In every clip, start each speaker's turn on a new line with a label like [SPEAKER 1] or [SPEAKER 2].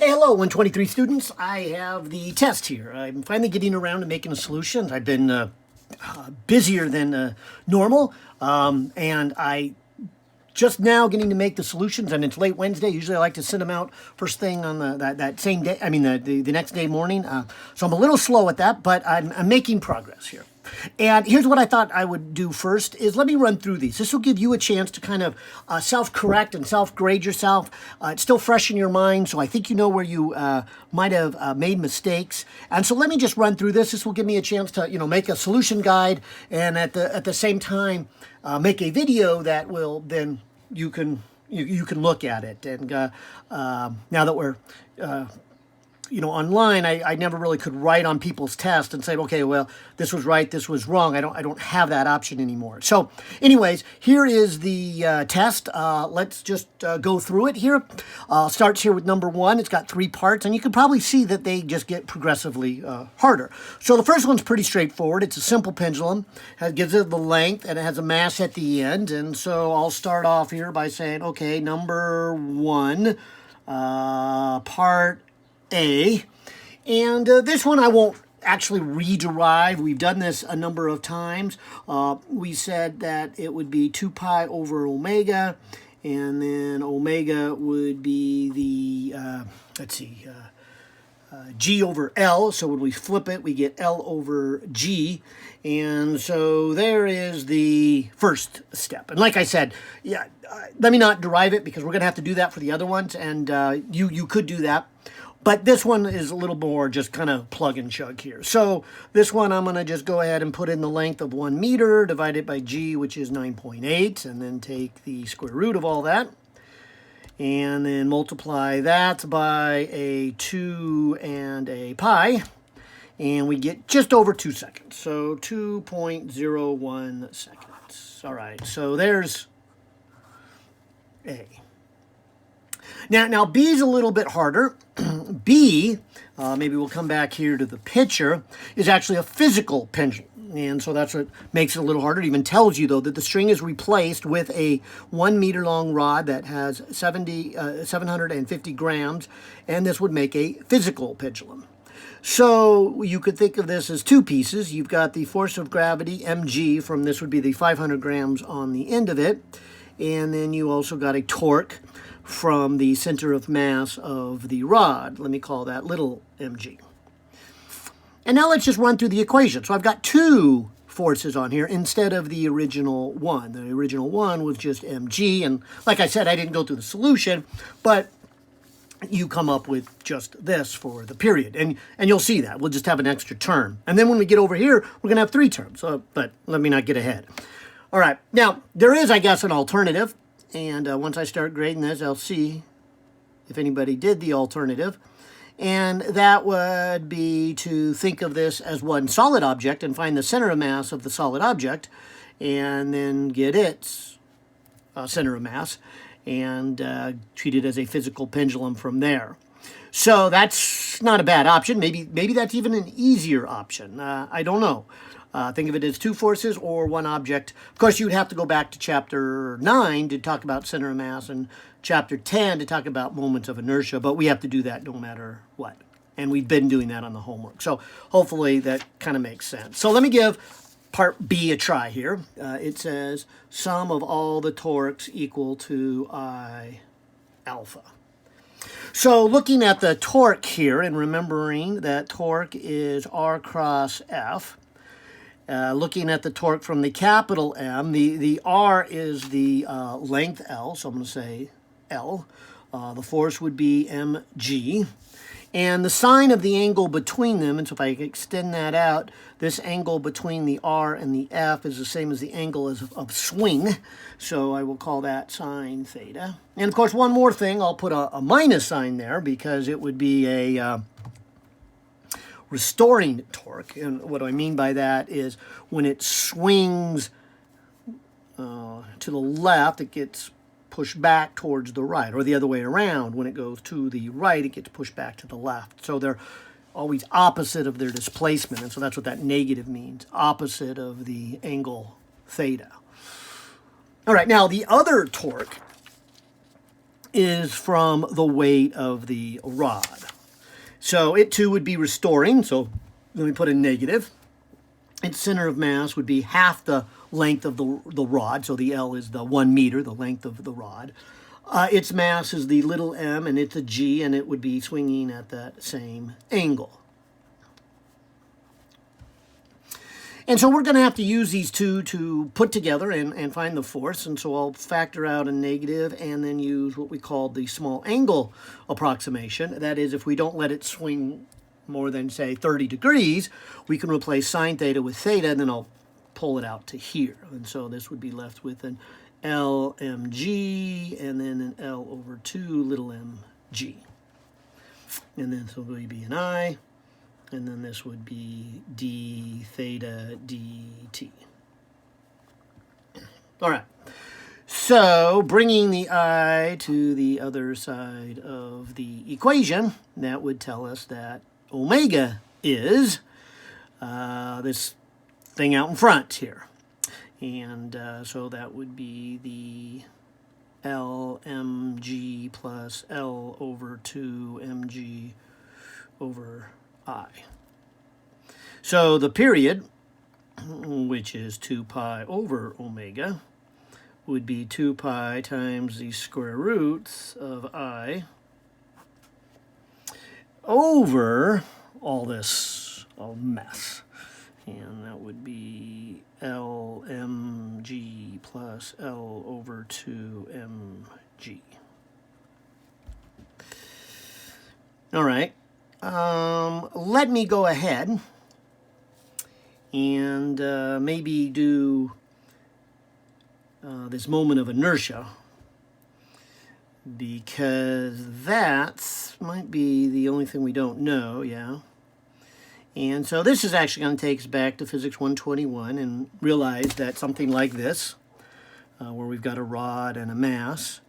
[SPEAKER 1] Hey, hello, 123 students. I have the test here. I'm finally getting around to making a solution. I've been busier than normal, and I just now getting to make the solutions, and it's late Wednesday. Usually I like to send them out first thing on that same day, the next day morning. So I'm a little slow at that, but I'm making progress here. And here's what I thought I would do first is let me run through these. This will give you a chance to kind of self-correct and self-grade yourself. It's still fresh in your mind, so I think you know where you might have made mistakes. And so let me just run through this. This will give me a chance to, make a solution guide, and at the same time make a video that will then you can look at it. And now that we're online, I never really could write on people's tests and say, okay, well, this was right, this was wrong. I don't have that option anymore. So anyways, here is the test. Let's just go through it here. Starts here with number 1. It's got 3 parts, and you can probably see that they just get progressively harder. So the first one's pretty straightforward. It's a simple pendulum. It gives it the length, and it has a mass at the end. And so I'll start off here by saying, okay, number 1, part A, and this one I won't actually rederive. We've done this a number of times. We said that it would be 2 pi over omega, and then omega would be the, G over L. So when we flip it, we get L over G. And so there is the first step. And like I said, let me not derive it because we're going to have to do that for the other ones. And you could do that. But this one is a little more just kind of plug and chug here. So this one I'm going to just go ahead and put in the length of 1 meter divided by G, which is 9.8, and then take the square root of all that. And then multiply that by a 2 and a pi. And we get just over 2 seconds. So 2.01 seconds. All right, so there's A. Now B is a little bit harder. B, maybe we'll come back here to the picture, is actually a physical pendulum. And so that's what makes it a little harder. It even tells you, though, that the string is replaced with a 1 meter long rod that has 750 grams, and this would make a physical pendulum. So you could think of this as 2 pieces. You've got the force of gravity, mg, from this would be the 500 grams on the end of it, and then you also got a torque from the center of mass of the rod. Let me call that little mg. And now let's just run through the equation. So I've got 2 forces on here instead of the original one. The original one was just mg, and like I said, I didn't go through the solution, but you come up with just this for the period, and you'll see that. We'll just have an extra term. And then when we get over here, we're going to have 3 terms, but let me not get ahead. All right, now there is, I guess, an alternative. And once I start grading this, I'll see if anybody did the alternative. And that would be to think of this as one solid object and find the center of mass of the solid object, and then get its center of mass and treat it as a physical pendulum from there. So that's not a bad option. Maybe that's even an easier option. I don't know. Think of it as 2 forces or 1 object. Of course, you would have to go back to Chapter 9 to talk about center of mass and Chapter 10 to talk about moments of inertia, but we have to do that no matter what. And we've been doing that on the homework. So hopefully that kind of makes sense. So let me give part B a try here. It says sum of all the torques equal to I alpha. So looking at the torque here and remembering that torque is R cross F, looking at the torque from the capital M, the R is the length L, so I'm going to say L. The force would be mg. And the sine of the angle between them, and so if I extend that out, this angle between the R and the F is the same as the angle of swing. So I will call that sine theta. And of course, one more thing, I'll put a minus sign there because it would be a restoring torque. And what I mean by that is when it swings to the left, it gets pushed back towards the right, or the other way around. When it goes to the right, it gets pushed back to the left. So they're always opposite of their displacement, and so that's what that negative means, opposite of the angle theta. All right, now the other torque is from the weight of the rod. So it too would be restoring. So let me put a negative. Its center of mass would be half the length of the rod. So the L is the 1 meter, the length of the rod. Its mass is the little m, and it's a g, and it would be swinging at that same angle. And so we're going to have to use these two to put together and find the force. And so I'll factor out a negative and then use what we call the small angle approximation. That is, if we don't let it swing more than, say, 30 degrees, we can replace sine theta with theta, and then I'll pull it out to here. And so this would be left with an LMG and then an L over 2 little mg. And then this would be an I. And then this would be d theta dt. All right. So bringing the I to the other side of the equation, that would tell us that omega is this thing out in front here. And so that would be the LMG plus L over 2 mg over I. So the period, which is 2 pi over omega, would be 2 pi times the square roots of I over all this mess. And that would be LMG plus L over 2mg. All right. Let me go ahead and maybe do this moment of inertia, because that might be the only thing we don't know, yeah. And so this is actually going to take us back to Physics 121 and realize that something like this, where we've got a rod and a mass,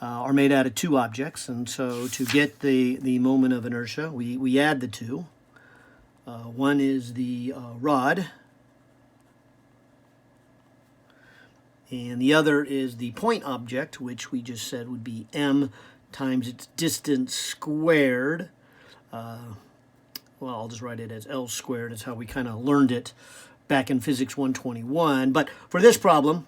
[SPEAKER 1] are made out of two objects. And so to get the moment of inertia, we add the two. One is the rod, and the other is the point object, which we just said would be m times its distance squared. Well, I'll just write it as L squared. That's how we kind of learned it back in Physics 121. But for this problem,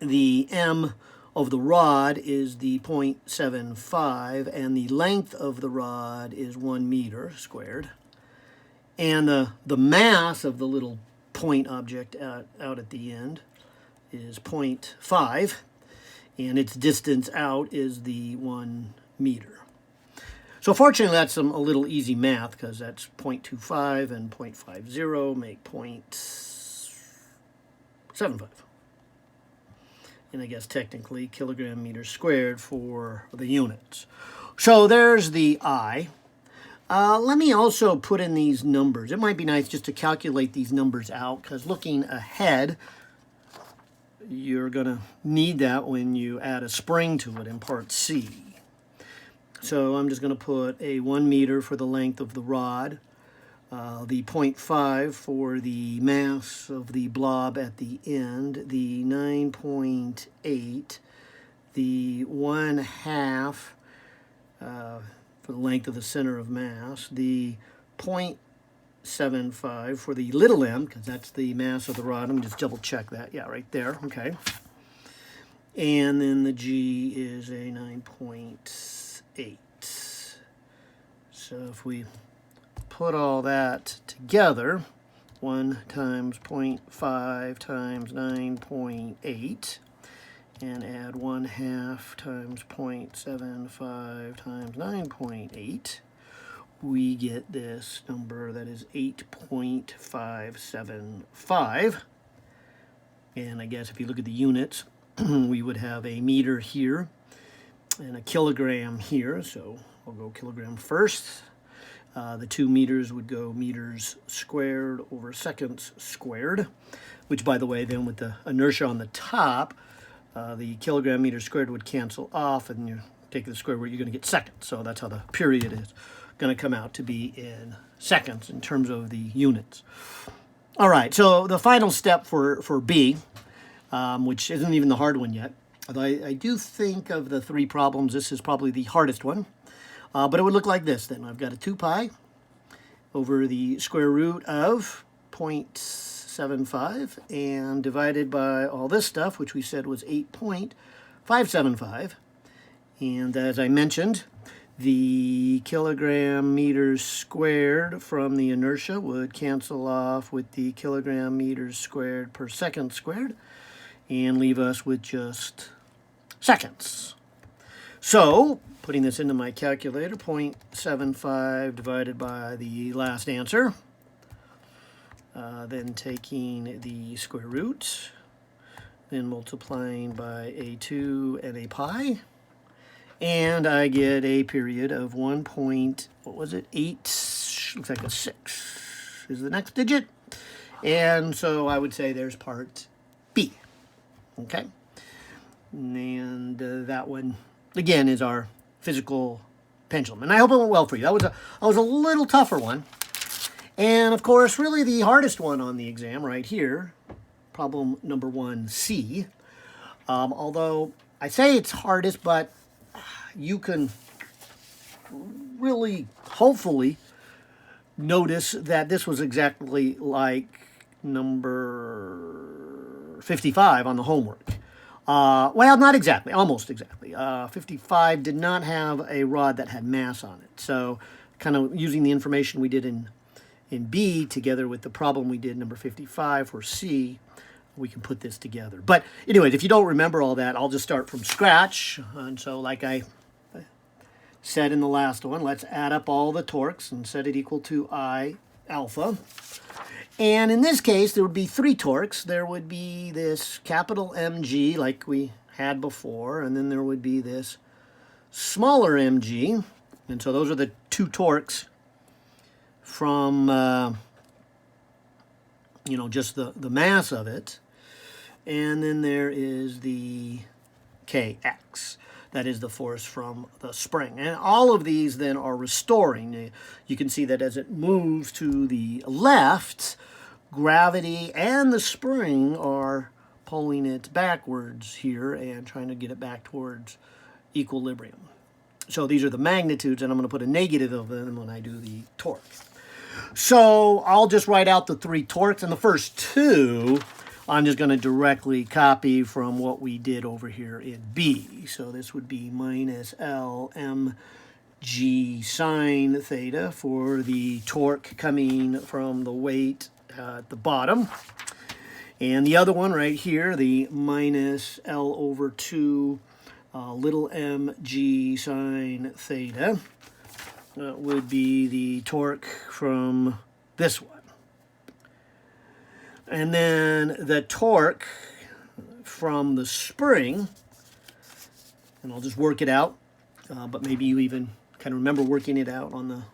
[SPEAKER 1] the m of the rod is the 0.75, and the length of the rod is 1 meter squared. And the mass of the little point object out at the end is 0.5, and its distance out is the 1 meter. So fortunately, that's a little easy math, because that's 0.25 and 0.50 make 0.75. And I guess technically kilogram meters squared for the units. So there's the I. Let me also put in these numbers. It might be nice just to calculate these numbers out, because looking ahead, you're going to need that when you add a spring to it in part C. So I'm just going to put a 1 meter for the length of the rod, the 0.5 for the mass of the blob at the end, the 9.8, the 1/2 for the length of the center of mass, the 0.75 for the little m, because that's the mass of the rod. Let me just double check that. Yeah, right there. Okay. And then the g is a 9.8. So if we put all that together, 1 times 0.5 times 9.8, and add 1/2 times 0.75 times 9.8, we get this number that is 8.575. And I guess if you look at the units, we would have a meter here and a kilogram here. So I'll go kilogram first. The 2 meters would go meters squared over seconds squared, which, by the way, then with the inertia on the top, the kilogram meter squared would cancel off, and you take the square root, you're going to get seconds. So that's how the period is going to come out to be in seconds in terms of the units. All right, so the final step for B, which isn't even the hard one yet, Although I do think of the three problems, this is probably the hardest one. But it would look like this then. I've got a 2 pi over the square root of 0.75 and divided by all this stuff, which we said was 8.575. And as I mentioned, the kilogram meters squared from the inertia would cancel off with the kilogram meters squared per second squared and leave us with just seconds. So, putting this into my calculator, 0.75 divided by the last answer, then taking the square root, then multiplying by a2 and a pi, and I get a period of 1. What was it? 8, looks like a 6 is the next digit. And so I would say there's part B. Okay? And that one, again, is our physical pendulum. And I hope it went well for you. That was a little tougher one. And, of course, really the hardest one on the exam right here, problem number 1C. Although I say it's hardest, but you can really, hopefully, notice that this was exactly like number 55 on the homework. Well, not exactly, almost exactly. 55 did not have a rod that had mass on it. So kind of using the information we did in B together with the problem we did number 55 for C, we can put this together. But anyways, if you don't remember all that, I'll just start from scratch. And so like I said in the last one, let's add up all the torques and set it equal to I alpha. And in this case, there would be 3 torques. There would be this capital mg like we had before, and then there would be this smaller mg. And so those are the 2 torques from, just the mass of it. And then there is the kx. That is the force from the spring. And all of these then are restoring. You can see that as it moves to the left, gravity and the spring are pulling it backwards here and trying to get it back towards equilibrium. So these are the magnitudes, and I'm going to put a negative of them when I do the torque. So I'll just write out the 3 torques, and the first 2 I'm just going to directly copy from what we did over here in B. So this would be minus LmG sine theta for the torque coming from the weight at the bottom. And the other one right here, the minus L over 2 little mg sine theta, would be the torque from this one. And then the torque from the spring, and I'll just work it out, but maybe you even kind of remember working it out on the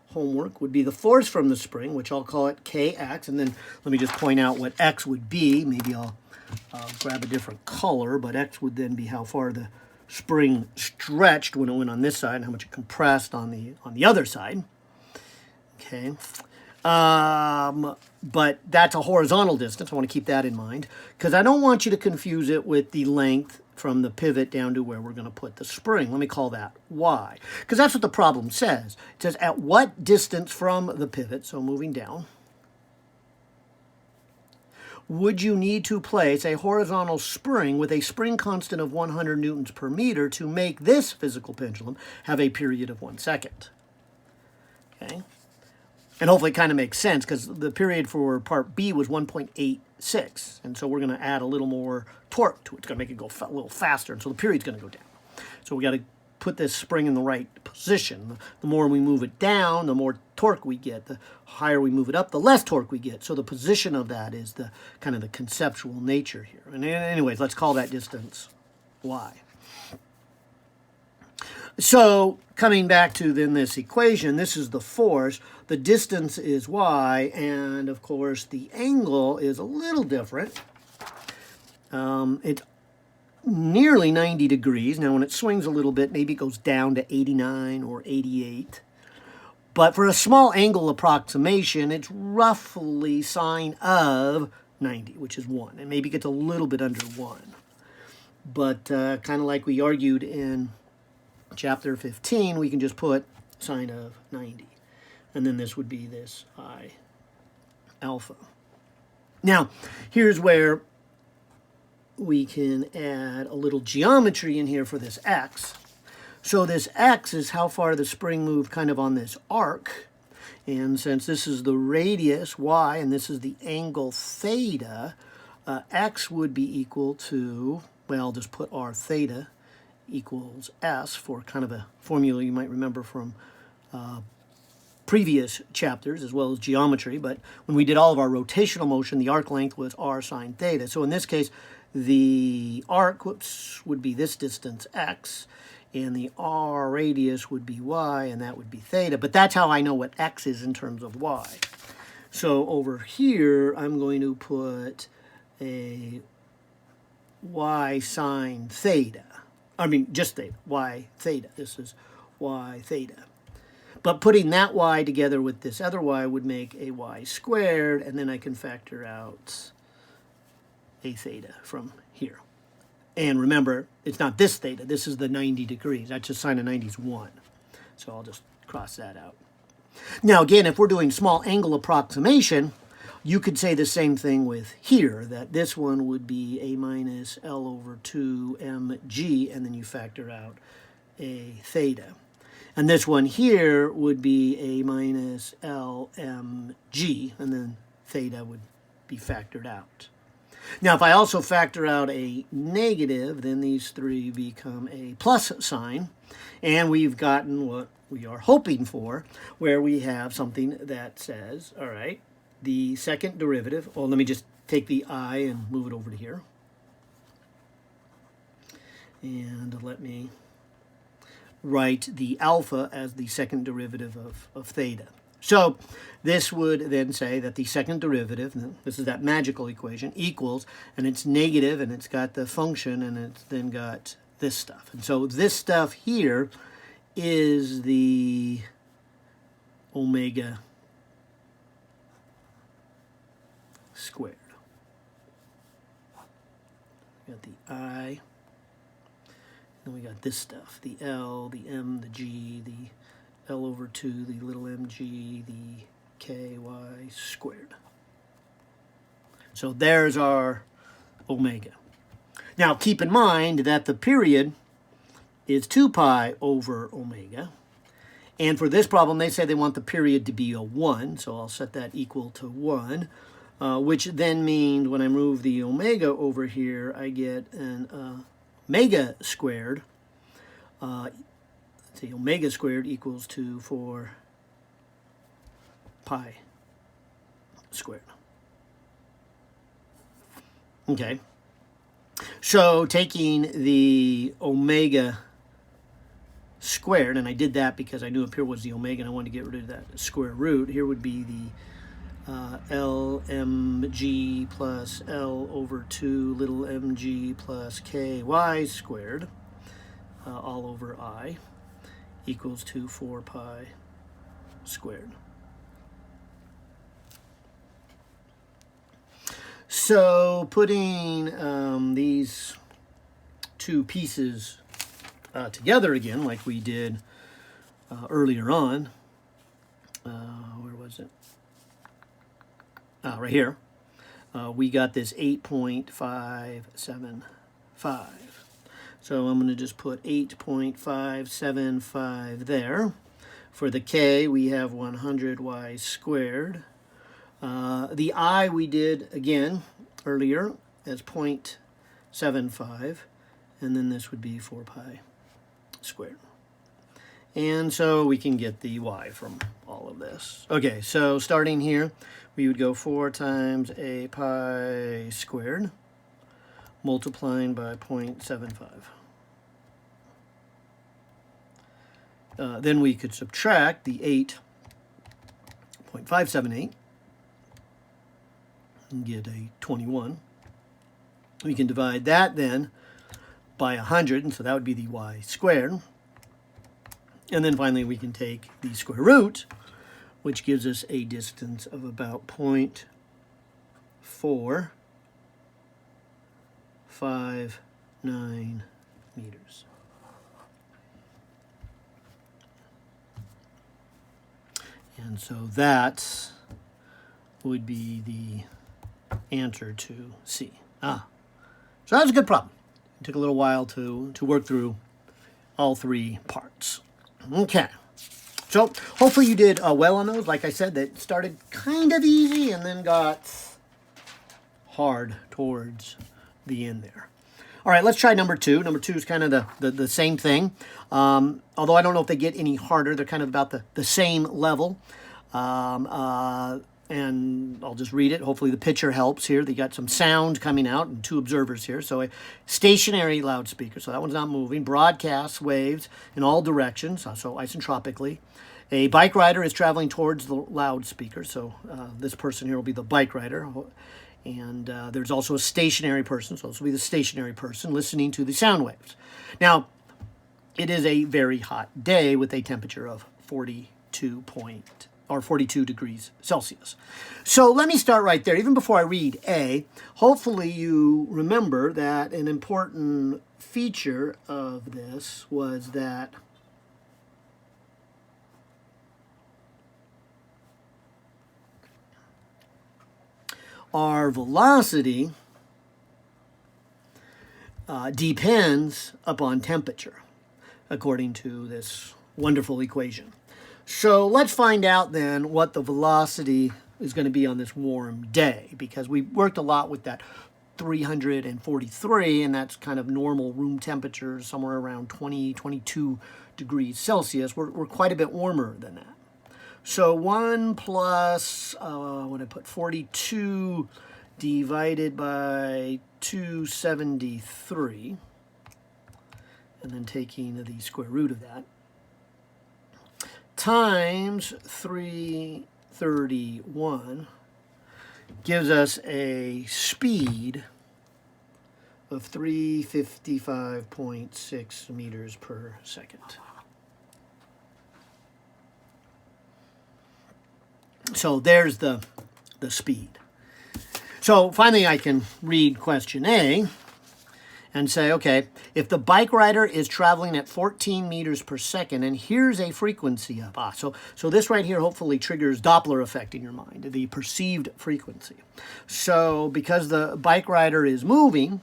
[SPEAKER 1] homework, would be the force from the spring, which I'll call it kx. And then let me just point out what x would be. Maybe I'll grab a different color, but x would then be how far the spring stretched when it went on this side and how much it compressed on the other side. Okay. But that's a horizontal distance. I want to keep that in mind because I don't want you to confuse it with the length from the pivot down to where we're going to put the spring. Let me call that y, because that's what the problem says. It says at what distance from the pivot, so moving down, would you need to place a horizontal spring with a spring constant of 100 newtons per meter to make this physical pendulum have a period of 1 second? Okay. And hopefully it kind of makes sense because the period for part B was 1.86. And so we're going to add a little more torque to it. It's going to make it go a little faster. And so the period's going to go down. So we got to put this spring in the right position. The more we move it down, the more torque we get. The higher we move it up, the less torque we get. So the position of that is the kind of the conceptual nature here. And anyways, let's call that distance y. So coming back to then this equation, this is the force. The distance is y, and of course the angle is a little different. It's nearly 90 degrees. Now when it swings a little bit, maybe it goes down to 89 or 88. But for a small angle approximation, it's roughly sine of 90, which is 1. And maybe it gets a little bit under 1. But kind of like we argued in chapter 15, we can just put sine of 90. And then this would be this I alpha. Now, here's where we can add a little geometry in here for this x. So this x is how far the spring moved kind of on this arc. And since this is the radius, y, and this is the angle theta, x would be equal to, well, I'll just put r theta equals s for kind of a formula you might remember from previous chapters as well as geometry. But when we did all of our rotational motion, the arc length was r sine theta. So in this case, the arc, would be this distance x, and the r radius would be y, and that would be theta. But that's how I know what x is in terms of y. So over here, I'm going to put a y sine theta. I mean, just theta, y theta. This is y theta. But putting that y together with this other y would make a y squared, and then I can factor out a theta from here. And remember, it's not this theta. This is the 90 degrees. That's just sine of 90 is 1. So I'll just cross that out. Now, again, if we're doing small angle approximation, you could say the same thing with here, that this one would be a minus L over 2 mg, and then you factor out a theta. And this one here would be a minus LMG, and then theta would be factored out. Now, if I also factor out a negative, then these three become a plus sign, and we've gotten what we are hoping for, where we have something that says, all right, the second derivative, well, let me just take the I and move it over to here. And let me write the alpha as the second derivative of theta. So this would then say that the second derivative, this is that magical equation, equals, and it's negative, and it's got the function, and it's then got this stuff. And so this stuff here is the omega squared. We got the I, and we got this stuff, the L, the M, the G, the L over 2, the little mg, the ky squared. So there's our omega. Now keep in mind that the period is 2 pi over omega. And for this problem, they say they want the period to be a 1, so I'll set that equal to 1, which then means when I move the omega over here, I get an omega squared. The omega squared equals to 4 pi squared. Okay. So taking the omega squared, and I did that because I knew up here was the omega and I wanted to get rid of that square root. Here would be the LMG plus L over 2 little mg plus ky squared all over I equals to 4 pi squared. So putting these two pieces together again, like we did earlier on, where was it? Right here. We got this 8.575. So I'm going to just put 8.575 there. For the k, we have 100y squared. The I we did, again, earlier as 0.75. And then this would be 4 pi squared. And so we can get the y from all of this. Okay, so starting here, we would go 4 times a pi squared, multiplying by 0.75. Then we could subtract the 8.578 and get a 21. We can divide that then by 100, and so that would be the y squared. And then finally we can take the square root, which gives us a distance of about 0.459. 9 meters. And so that would be the answer to C. So that was a good problem. It took a little while to work through all three parts. Okay. So hopefully you did well on those. Like I said, that started kind of easy and then got hard towards the end there. All right, let's try number 2. Number 2 is kind of the same thing. Although I don't know if they get any harder. They're kind of about the same level. And I'll just read it. Hopefully the picture helps here. They got some sound coming out and 2 observers here. So a stationary loudspeaker. So that one's not moving. Broadcasts waves in all directions, so isotropically. A bike rider is traveling towards the loudspeaker. So this person here will be the bike rider. And there's also a stationary person. So this will be the stationary person listening to the sound waves. Now, it is a very hot day with a temperature of 42 degrees Celsius. So let me start right there. Even before I read A, hopefully you remember that an important feature of this was that our velocity depends upon temperature, according to this wonderful equation. So let's find out then what the velocity is going to be on this warm day, because we worked a lot with that 343, and that's kind of normal room temperature, somewhere around 20, 22 degrees Celsius. We're quite a bit warmer than that. So 1 plus, what I put, 42 divided by 273, and then taking the square root of that, times 331 gives us a speed of 355.6 meters per second. So there's the speed. So finally I can read question A and say, okay, if the bike rider is traveling at 14 meters per second, and here's a frequency of, so this right here hopefully triggers Doppler effect in your mind, the perceived frequency. So because the bike rider is moving,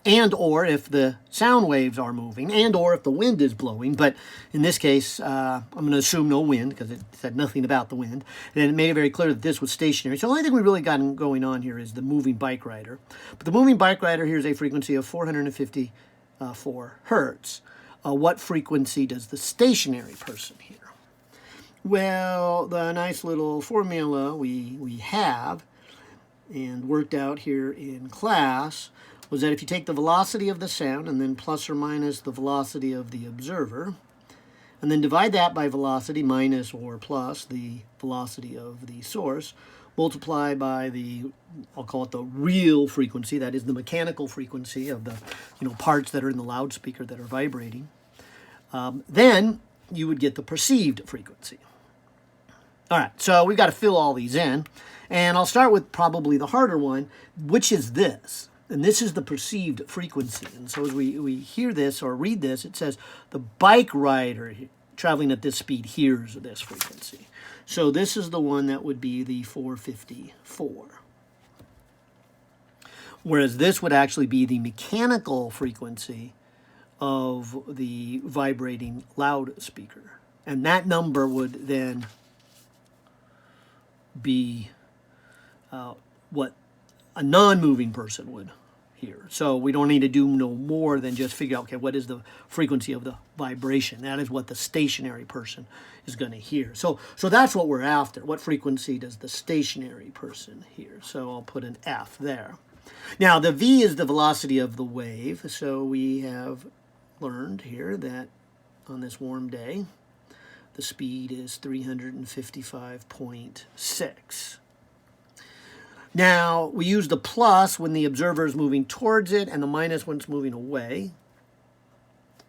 [SPEAKER 1] and or if the sound waves are moving, and or if the wind is blowing, but in this case, I'm going to assume no wind, because it said nothing about the wind, and it made it very clear that this was stationary. So the only thing we really got going on here is the moving bike rider. But the moving bike rider here is a frequency of 454 hertz. What frequency does the stationary person hear? Well, the nice little formula we have and worked out here in class was that if you take the velocity of the sound and then plus or minus the velocity of the observer, and then divide that by velocity minus or plus the velocity of the source, multiply by the, I'll call it the real frequency, that is the mechanical frequency of the parts that are in the loudspeaker that are vibrating, then you would get the perceived frequency. All right, so we've got to fill all these in, and I'll start with probably the harder one, which is this. And this is the perceived frequency. And so as we hear this or read this, it says the bike rider traveling at this speed hears this frequency. So this is the one that would be the 454. Whereas this would actually be the mechanical frequency of the vibrating loudspeaker. And that number would then be what a non-moving person would hear. So we don't need to do no more than just figure out, okay, what is the frequency of the vibration? That is what the stationary person is going to hear. So that's what we're after. What frequency does the stationary person hear? So I'll put an F there. Now, the V is the velocity of the wave. So we have learned here that on this warm day, the speed is 355.6. Now, we use the plus when the observer is moving towards it and the minus when it's moving away.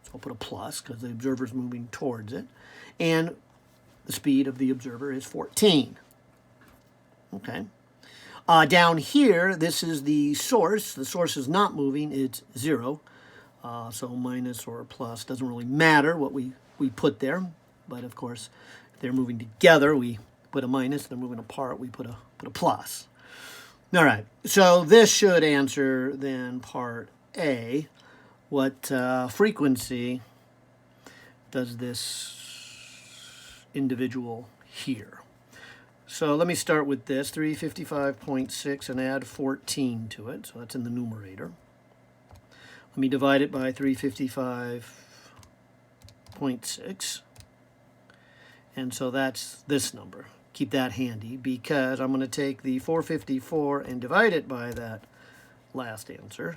[SPEAKER 1] So I'll put a plus because the observer is moving towards it. And the speed of the observer is 14. Okay. Down here, this is the source. The source is not moving. It's 0. So minus or plus doesn't really matter what we put there. But of course, if they're moving together, we put a minus. If they're moving apart, we put a plus. All right, so this should answer then part A. What frequency does this individual hear? So let me start with this, 355.6, and add 14 to it. So that's in the numerator. Let me divide it by 355.6. And so that's this number. Keep that handy because I'm going to take the 454 and divide it by that last answer.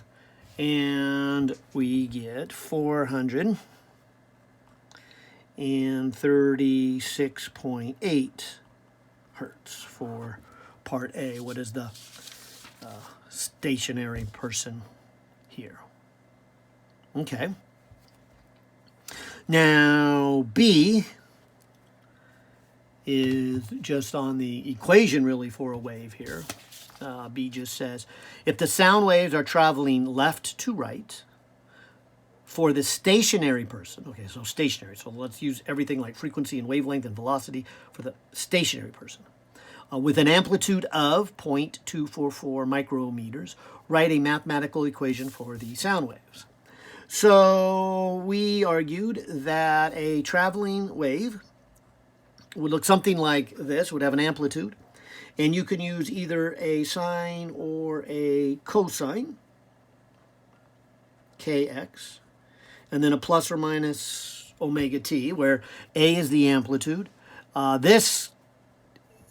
[SPEAKER 1] And we get 436.8 hertz for part A. What is the stationary person here? Okay. Now B is just on the equation really for a wave here. B just says, if the sound waves are traveling left to right for the stationary person, okay, so stationary, so let's use everything like frequency and wavelength and velocity for the stationary person, with an amplitude of 0.244 micrometers, write a mathematical equation for the sound waves. So we argued that a traveling wave would look something like this, would have an amplitude, and you can use either a sine or a cosine, kx, and then a plus or minus omega t, where A is the amplitude. This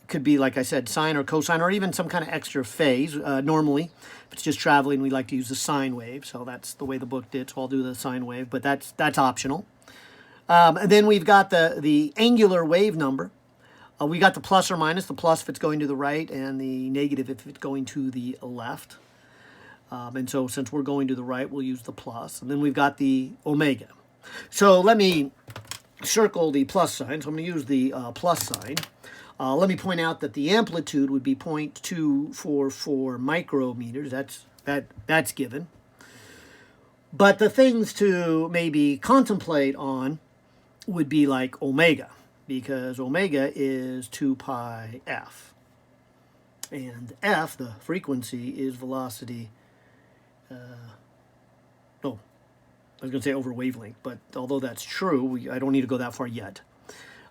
[SPEAKER 1] could be, like I said, sine or cosine, or even some kind of extra phase. Normally, if it's just traveling, we like to use the sine wave, so that's the way the book did, so I'll do the sine wave, but that's optional. And then we've got the angular wave number. We got the plus or minus, the plus if it's going to the right, and the negative if it's going to the left. And so since we're going to the right, we'll use the plus. And then we've got the omega. So let me circle the plus sign. So I'm going to use the plus sign. Let me point out that the amplitude would be 0.244 micrometers. That's given. But the things to maybe contemplate on would be like omega, because omega is 2 pi f. And f, the frequency, is velocity, I was going to say over wavelength, but although that's true, I don't need to go that far yet.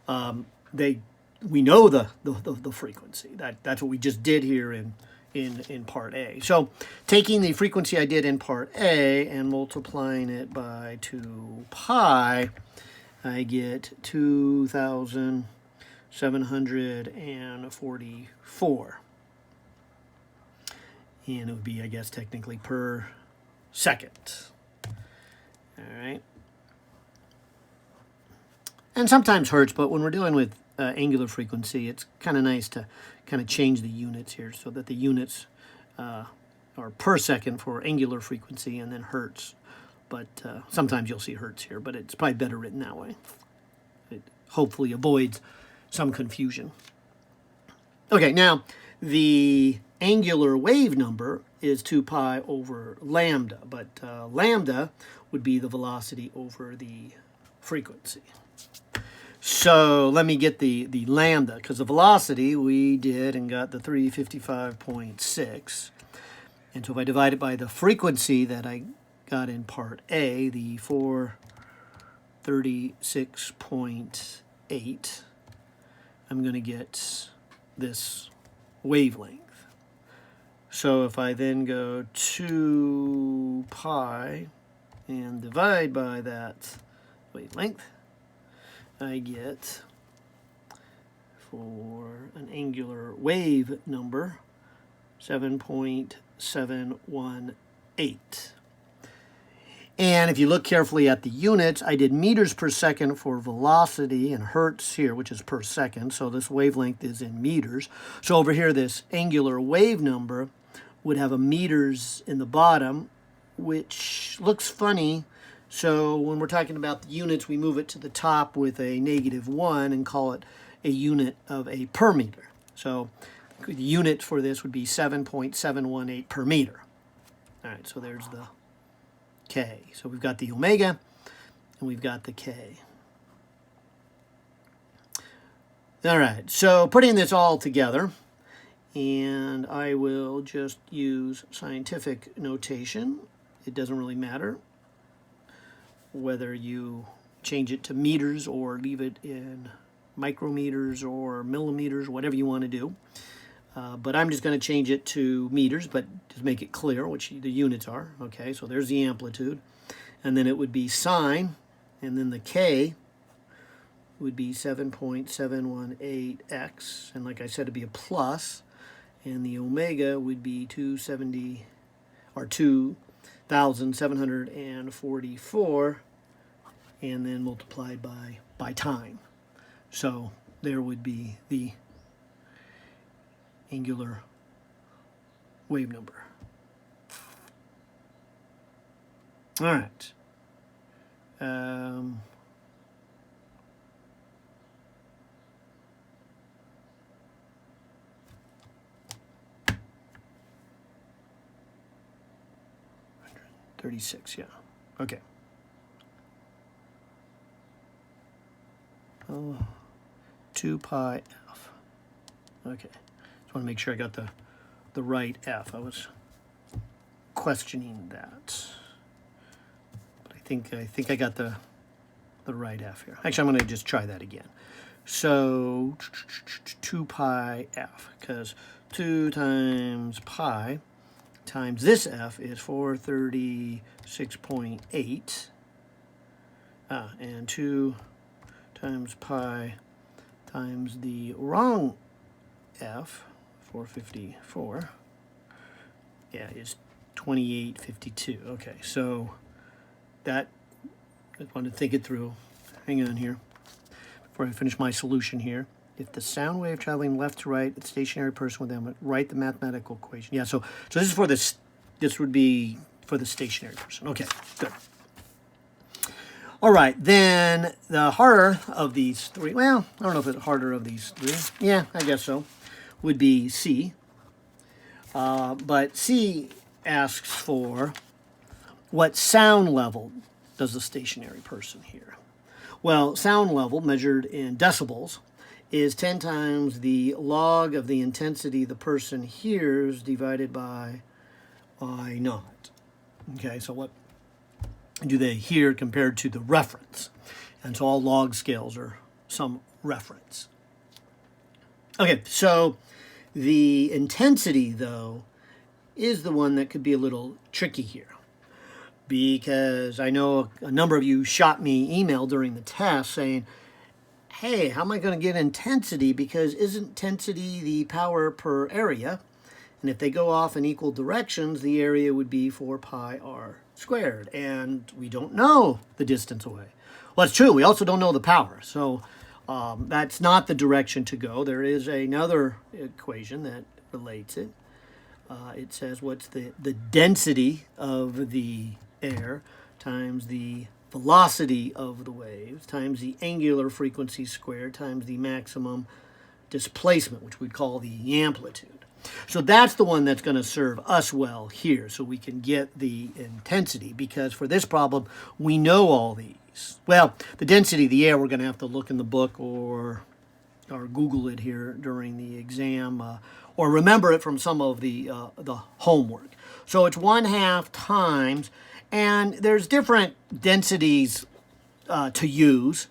[SPEAKER 1] We know the frequency. That's what we just did here in part A. So taking the frequency I did in part A and multiplying it by 2 pi, I get 2,744. And it would be, I guess, technically per second. All right. And sometimes hertz, but when we're dealing with angular frequency, it's kind of nice to kind of change the units here so that the units are per second for angular frequency and then hertz. But sometimes you'll see hertz here, but it's probably better written that way. It hopefully avoids some confusion. Okay, now the angular wave number is 2 pi over lambda, but lambda would be the velocity over the frequency. So let me get the lambda, because the velocity we did and got the 355.6. And so if I divide it by the frequency that I got in part A, the 436.8, I'm going to get this wavelength. So if I then go 2 pi and divide by that wavelength, I get, for an angular wave number, 7.718. And if you look carefully at the units, I did meters per second for velocity and hertz here, which is per second. So this wavelength is in meters. So over here, this angular wave number would have a meters in the bottom, which looks funny. So when we're talking about the units, we move it to the top with a -1 and call it a unit of a per meter. So the unit for this would be 7.718 per meter. All right, so there's the k. So we've got the omega and we've got the k. All right, so putting this all together, and I will just use scientific notation. It doesn't really matter whether you change it to meters or leave it in micrometers or millimeters, whatever you want to do. But I'm just going to change it to meters, but just make it clear which the units are. Okay, so there's the amplitude. And then it would be sine, and then the k would be 7.718x. And like I said, it'd be a plus. And the omega would be 270, or 2,744, and then multiplied by time. So there would be the angular wave number. All right. 36, yeah. Okay. Oh, 2 pi f. Okay. Just want to make sure I got the right f. I was questioning that. But I think I got the right f here. Actually, I'm going to just try that again. So 2 pi f, because 2 times pi times this f is 436.8. And 2 times pi times the wrong f, 454, yeah, is 2852. Okay, so that, I want to think it through. Hang on here before I finish my solution here. If the sound wave traveling left to right, the stationary person with them, write the mathematical equation. Yeah, so this is for this. This would be for the stationary person. Okay, good. All right, then the harder of these three. Well, I don't know if it's harder of these three. Yeah, I guess so. Would be C. But C asks for what sound level does the stationary person hear? Well, sound level measured in decibels is 10 times the log of the intensity the person hears divided by I naught. Okay, so what do they hear compared to the reference? And so all log scales are some reference. Okay, so the intensity, though, is the one that could be a little tricky here, because I know a number of you shot me email during the test saying, hey, how am I going to get intensity? Because isn't intensity the power per area? And if they go off in equal directions, the area would be 4 pi r squared. And we don't know the distance away. Well, it's true. We also don't know the power. So that's not the direction to go. There is another equation that relates it. It says what's the density of the air times the velocity of the waves times the angular frequency squared times the maximum displacement, which we'd call the amplitude. So that's the one that's going to serve us well here, so we can get the intensity, because for this problem, we know all these. Well, the density of the air, we're going to have to look in the book or Google it here during the exam, or remember it from some of the homework. So it's 1/2 times, and there's different densities to use,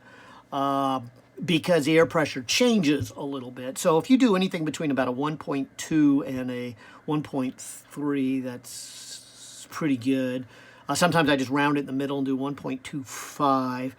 [SPEAKER 1] because the air pressure changes a little bit. So if you do anything between about a 1.2 and a 1.3, that's pretty good. Sometimes I just round it in the middle and do 1.25.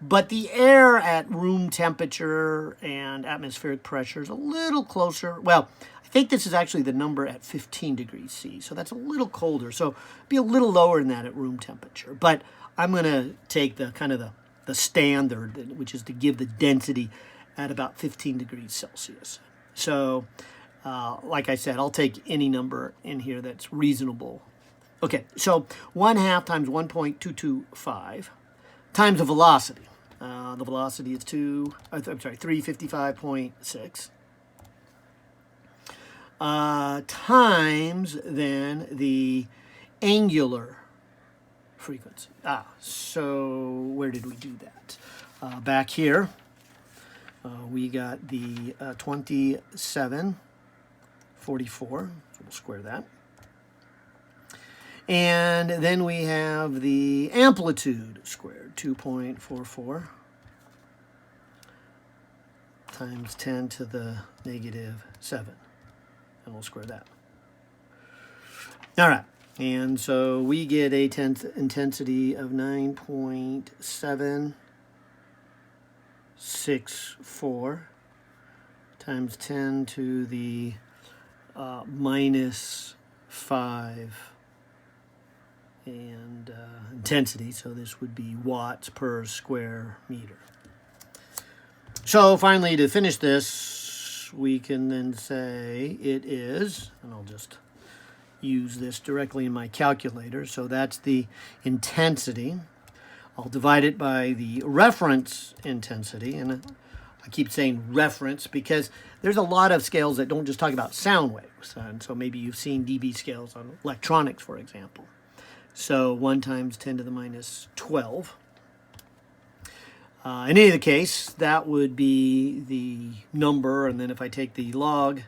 [SPEAKER 1] But the air at room temperature and atmospheric pressure is a little closer. Well, I think this is actually the number at 15 degrees C. So that's a little colder. So be a little lower than that at room temperature. But I'm going to take the kind of the standard, which is to give the density at about 15 degrees Celsius. So, like I said, I'll take any number in here that's reasonable. Okay, so 1/2 times 1.225 times the velocity. The velocity is 355.6. Times then the angular frequency. So where did we do that? Back here, we got the 2744, so we'll square that. And then we have the amplitude squared, 2.44 times 10 to the negative 7. And we'll square that. All right. And so we get a intensity of 9.764 times 10 to the minus 5 and intensity. So this would be watts per square meter. So finally, to finish this, we can then say it is, and I'll just use this directly in my calculator. So that's the intensity. I'll divide it by the reference intensity. And I keep saying reference because there's a lot of scales that don't just talk about sound waves. And so maybe you've seen dB scales on electronics, for example. So 1 times 10 to the minus 12. In any case, that would be the number. And then if I take the log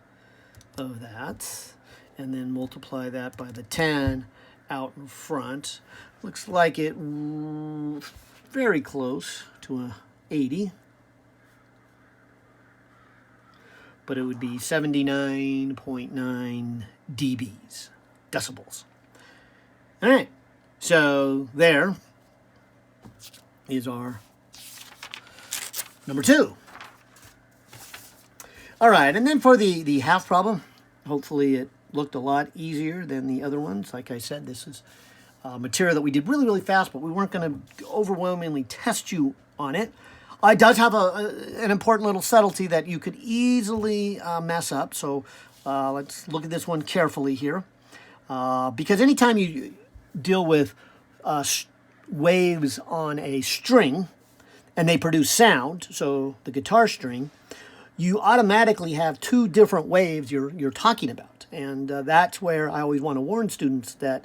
[SPEAKER 1] of that, and then multiply that by the 10 out in front. Looks like it very close to a 80. But it would be 79.9 dBs, decibels. All right, so there is our number 2. All right, and then for the half problem, hopefully it looked a lot easier than the other ones. Like I said, this is material that we did really, really fast, but we weren't going to overwhelmingly test you on it. It does have an important little subtlety that you could easily mess up. So let's look at this one carefully here. Because anytime you deal with waves on a string and they produce sound, so the guitar string, you automatically have 2 different waves you're talking about. And that's where I always want to warn students that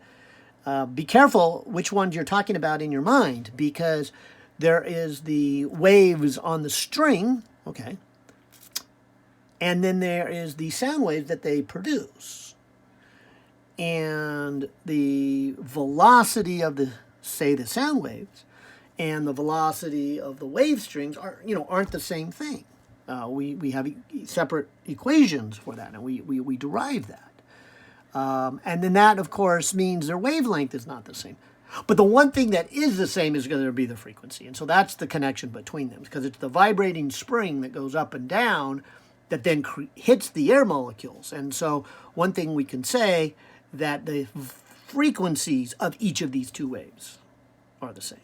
[SPEAKER 1] be careful which ones you're talking about in your mind, because there is the waves on the string, okay, and then there is the sound waves that they produce. And the velocity of the sound waves and the velocity of the wave strings aren't the same thing. We have separate equations for that, and we derive that. And then that, of course, means their wavelength is not the same. But the one thing that is the same is going to be the frequency. And so that's the connection between them, because it's the vibrating spring that goes up and down that then hits the air molecules. And so one thing we can say that the frequencies of each of these 2 waves are the same.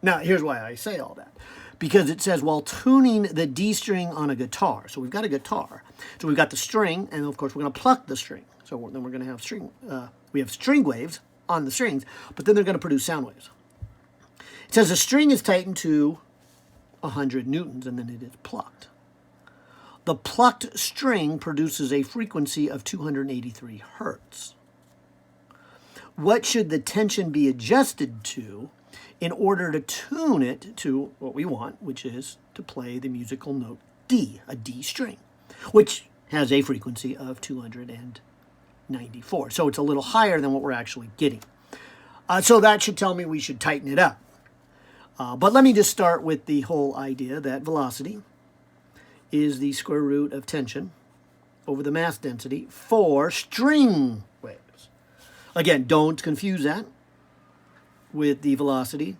[SPEAKER 1] Now, here's why I say all that. Because it says, while tuning the D string on a guitar. So we've got a guitar. So we've got the string, and of course we're going to pluck the string. So then we're going to have we have string waves on the strings, but then they're going to produce sound waves. It says a string is tightened to 100 newtons, and then it is plucked. The plucked string produces a frequency of 283 hertz. What should the tension be adjusted to in order to tune it to what we want, which is to play the musical note D, a D string, which has a frequency of 294. So it's a little higher than what we're actually getting. So that should tell me we should tighten it up. But let me just start with the whole idea that velocity is the square root of tension over the mass density for string waves. Again, don't confuse that with the velocity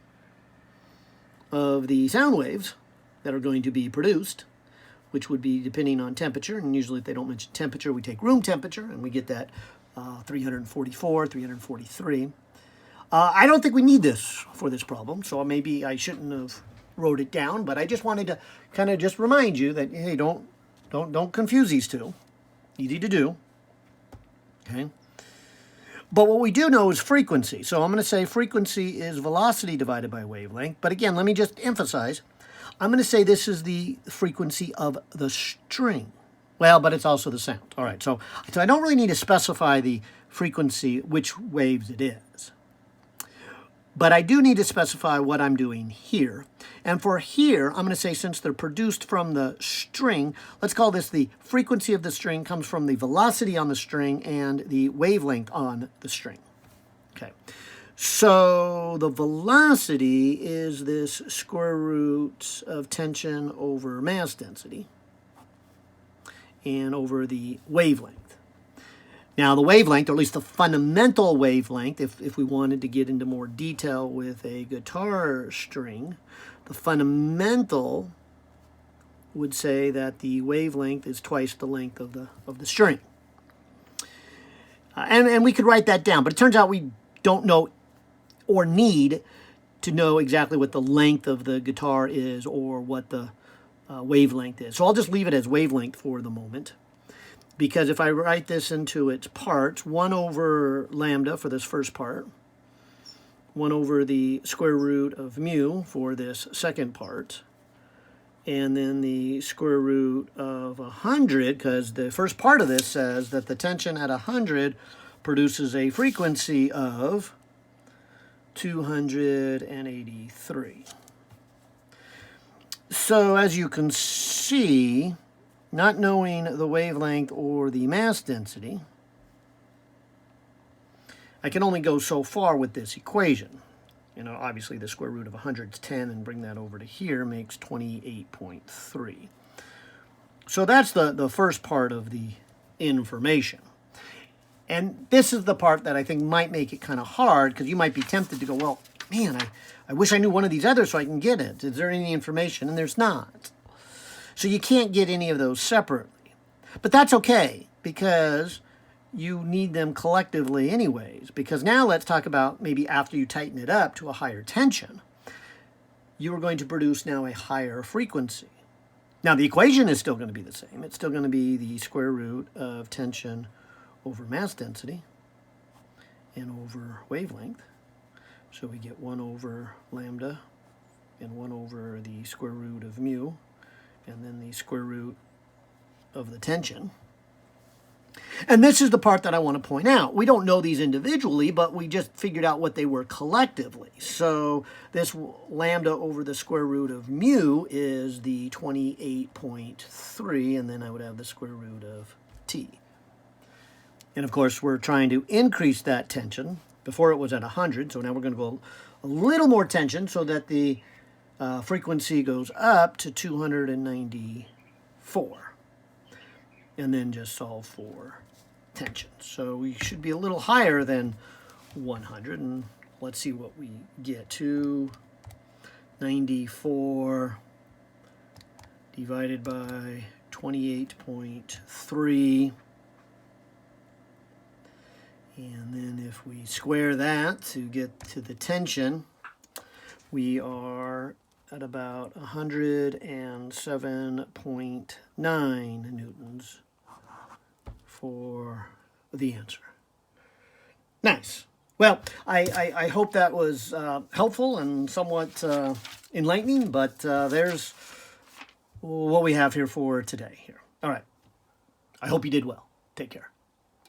[SPEAKER 1] of the sound waves that are going to be produced, which would be depending on temperature. And usually if they don't mention temperature, we take room temperature, and we get that 344, 343. I don't think we need this for this problem, so maybe I shouldn't have wrote it down, but I just wanted to kind of just remind you that, hey, don't confuse these 2. Easy to do, okay? But what we do know is frequency. So I'm going to say frequency is velocity divided by wavelength. But again, let me just emphasize, I'm going to say this is the frequency of the string. Well, but it's also the sound. All right, so I don't really need to specify the frequency, which waves it is. But I do need to specify what I'm doing here. And for here, I'm going to say since they're produced from the string, let's call this the frequency of the string comes from the velocity on the string and the wavelength on the string. Okay. So the velocity is this square root of tension over mass density and over the wavelength. Now the wavelength, or at least the fundamental wavelength, if we wanted to get into more detail with a guitar string, the fundamental would say that the wavelength is twice the length of the string. And we could write that down, but it turns out we don't know or need to know exactly what the length of the guitar is or what the wavelength is. So I'll just leave it as wavelength for the moment. Because if I write this into its parts, 1 over lambda for this first part, 1 over the square root of mu for this second part, and then the square root of 100, because the first part of this says that the tension at 100 produces a frequency of 283. So as you can see, not knowing the wavelength or the mass density, I can only go so far with this equation. You know, obviously the square root of 100 is 10, and bring that over to here makes 28.3. So that's the first part of the information. And this is the part that I think might make it kind of hard, because you might be tempted to go, well, man, I wish I knew one of these others so I can get it. Is there any information? And there's not. So you can't get any of those separately. But that's okay, because you need them collectively anyways. Because now let's talk about maybe after you tighten it up to a higher tension, you are going to produce now a higher frequency. Now the equation is still going to be the same. It's still going to be the square root of tension over mass density and over wavelength. So we get 1 over lambda and 1 over the square root of mu, and then the square root of the tension. And this is the part that I want to point out. We don't know these individually, but we just figured out what they were collectively. So this lambda over the square root of mu is the 28.3, and then I would have the square root of t. And of course, we're trying to increase that tension. Before it was at 100, so now we're going to go a little more tension so that the frequency goes up to 294. And then just solve for tension. So we should be a little higher than 100. And let's see what we get. 294 divided by 28.3. And then if we square that to get to the tension, we are at about 107.9 newtons for the answer. Nice. Well, I hope that was helpful and somewhat enlightening, but there's what we have here for today. All right. I hope you did well. Take care.